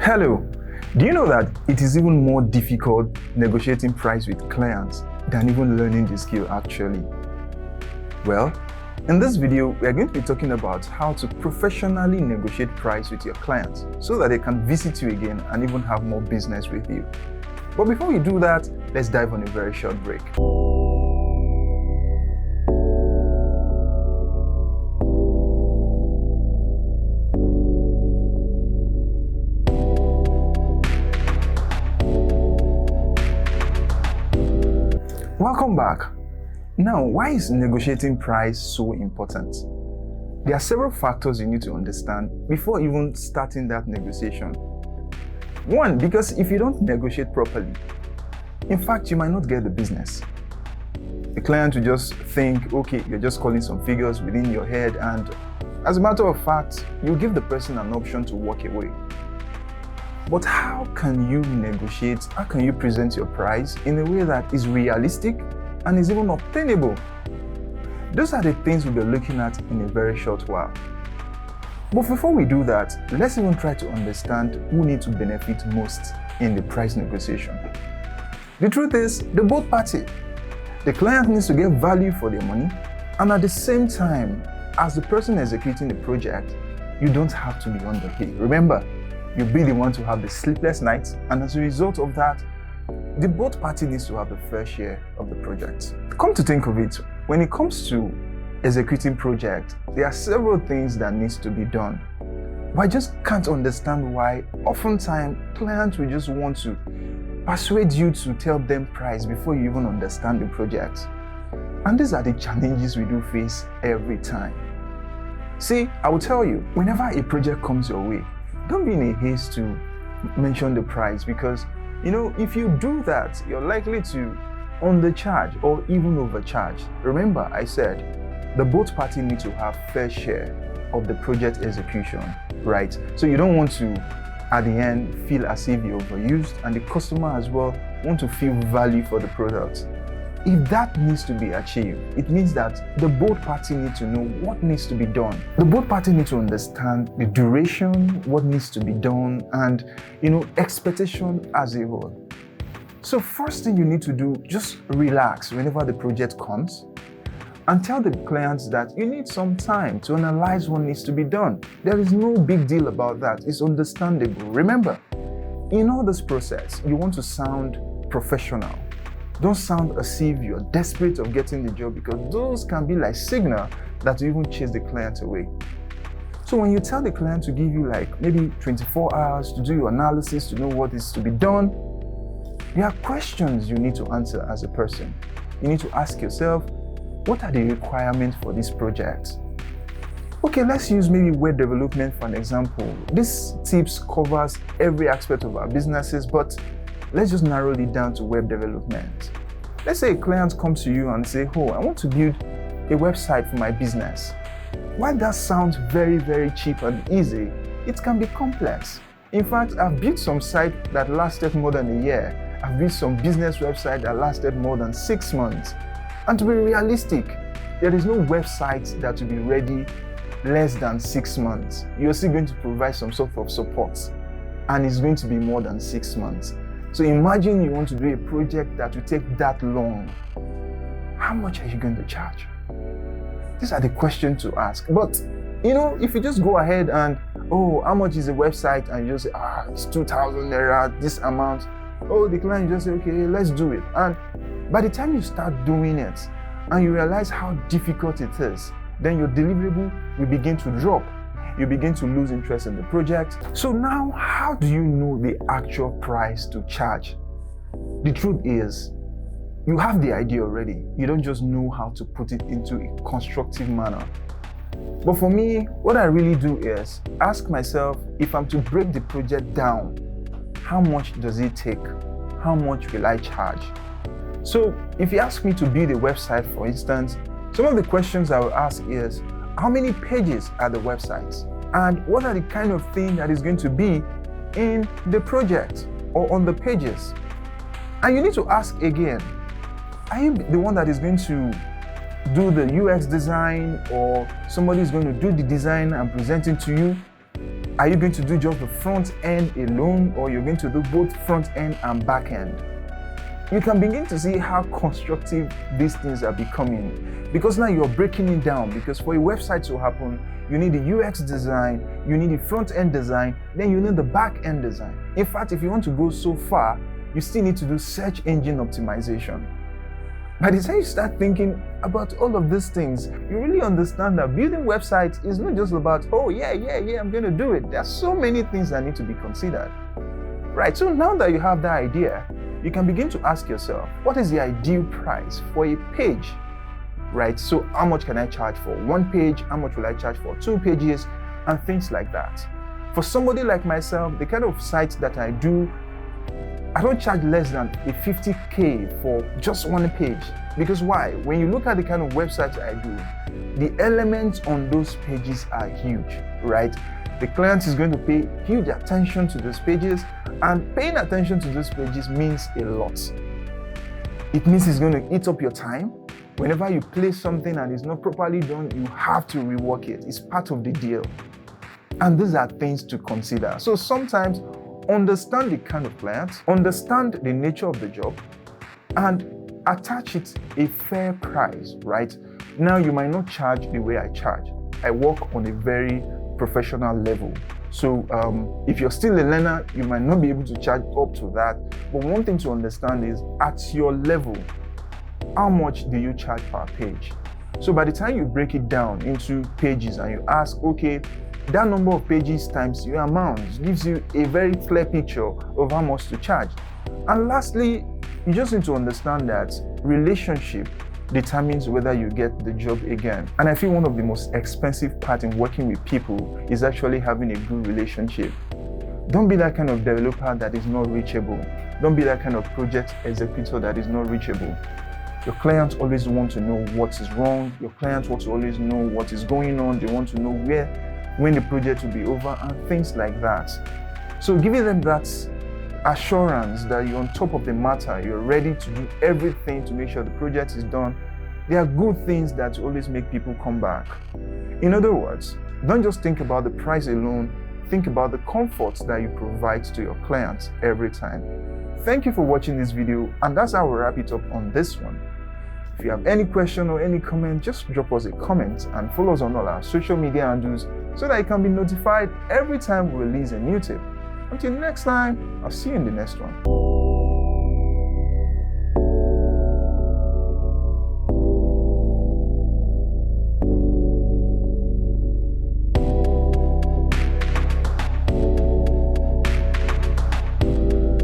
Hello, do you know that it is even more difficult negotiating price with clients than even learning the skill actually? Well, in this video, we are going to be talking about how to professionally negotiate price with your clients so that they can visit you again and even have more business with you. But before we do that, let's dive on a very short break. Welcome back. Now, why is negotiating price so important? There are several factors you need to understand before even starting that negotiation. One, because if you don't negotiate properly, in fact, you might not get the business. The client will just think, okay, you're just calling some figures within your head, and as a matter of fact, you give the person an option to walk away. But how can you negotiate, how can you present your price in a way that is realistic and is even obtainable? Those are the things we'll be looking at in a very short while. But before we do that, let's even try to understand who needs to benefit most in the price negotiation. The truth is, the both party. The client needs to get value for their money, and at the same time, as the person executing the project, you don't have to be underpaid. Remember, you'll be the one to have the sleepless nights, and as a result of that, the both party needs to have the fair share of the project. Come to think of it, when it comes to executing project, there are several things that needs to be done. But I just can't understand why oftentimes clients will just want to persuade you to tell them price before you even understand the project. And these are the challenges we do face every time. See, I will tell you, whenever a project comes your way, don't be in a haste to mention the price, because if you do that, you're likely to undercharge or even overcharge. Remember, I said the both parties need to have fair share of the project execution, right? So you don't want to, at the end, feel as if you're overused, and the customer as well want to feel value for the product. If that needs to be achieved, it means that the both parties need to know what needs to be done. The both parties need to understand the duration, what needs to be done, and expectation as a whole. So first thing you need to do, just relax whenever the project comes and tell the clients that you need some time to analyze what needs to be done. There is no big deal about that. It's understandable. Remember, in all this process, you want to sound professional. Don't sound as if you're desperate of getting the job, because those can be like signal that you even chase the client away. So when you tell the client to give you like maybe 24 hours to do your analysis, to know what is to be done, there are questions you need to answer as a person. You need to ask yourself, what are the requirements for this project? Okay, let's use maybe web development for an example. This tips covers every aspect of our businesses, but let's just narrow it down to web development. Let's say a client comes to you and say, oh, I want to build a website for my business. While that sounds very, very cheap and easy, it can be complex. In fact, I've built some site that lasted more than a year. I've built some business website that lasted more than 6 months. And to be realistic, there is no website that will be ready less than 6 months. You're still going to provide some sort of support, and it's going to be more than 6 months. So imagine you want to do a project that will take that long. How much are you going to charge? These are the questions to ask. But, if you just go ahead and, how much is a website? And you just say, it's 2,000 naira, this amount. The client just say, okay, let's do it. And by the time you start doing it and you realize how difficult it is, then your deliverable will begin to drop. You begin to lose interest in the project. So now, how do you know the actual price to charge? The truth is, you have the idea already. You don't just know how to put it into a constructive manner. But for me, what I really do is ask myself, if I'm to break the project down, how much does it take? How much will I charge? So if you ask me to build a website, for instance, some of the questions I will ask is, how many pages are the websites? And what are the kind of thing that is going to be in the project or on the pages? And you need to ask again, are you the one that is going to do the UX design, or somebody is going to do the design and present it to you? Are you going to do just the front end alone, or you're going to do both front end and back end? You can begin to see how constructive these things are becoming, because now you're breaking it down. Because for a website to happen, you need the UX design, you need the front end design, then you need the back end design. In fact, if you want to go so far, you still need to do search engine optimization. By the time you start thinking about all of these things, you really understand that building websites is not just about, oh yeah, I'm going to do it. There are so many things that need to be considered. Right, so now that you have that idea, you can begin to ask yourself, what is the ideal price for a page? Right, so how much can I charge for one page? How much will I charge for 2 pages? And things like that. For somebody like myself, the kind of sites that I do, I don't charge less than a 50K for just one page. Because why? When you look at the kind of websites I do, the elements on those pages are huge, right? The client is going to pay huge attention to those pages, and paying attention to those pages means a lot. It means it's going to eat up your time. Whenever you place something and it's not properly done, you have to rework it. It's part of the deal. And these are things to consider. So sometimes understand the kind of client, understand the nature of the job, and attach it a fair price, right? Now, you might not charge the way I charge. I work on a very professional level. So if you're still a learner, you might not be able to charge up to that. But one thing to understand is, at your level, how much do you charge per page? So by the time you break it down into pages and you ask, okay, that number of pages times your amount gives you a very clear picture of how much to charge. And lastly, you just need to understand that relationship determines whether you get the job again. And I feel one of the most expensive parts in working with people is actually having a good relationship. Don't be that kind of developer that is not reachable. Don't be that kind of project executor that is not reachable. Your clients always want to know what is wrong. Your clients want to always know what is going on. They want to know when the project will be over and things like that. So giving them that assurance that you're on top of the matter, you're ready to do everything to make sure the project is done, they are good things that always make people come back. In other words, don't just think about the price alone, think about the comforts that you provide to your clients every time. Thank you for watching this video, and that's how we'll wrap it up on this one. If you have any question or any comment, just drop us a comment and follow us on all our social media handles so that you can be notified every time we release a new tip. Until next time, I'll see you in the next one.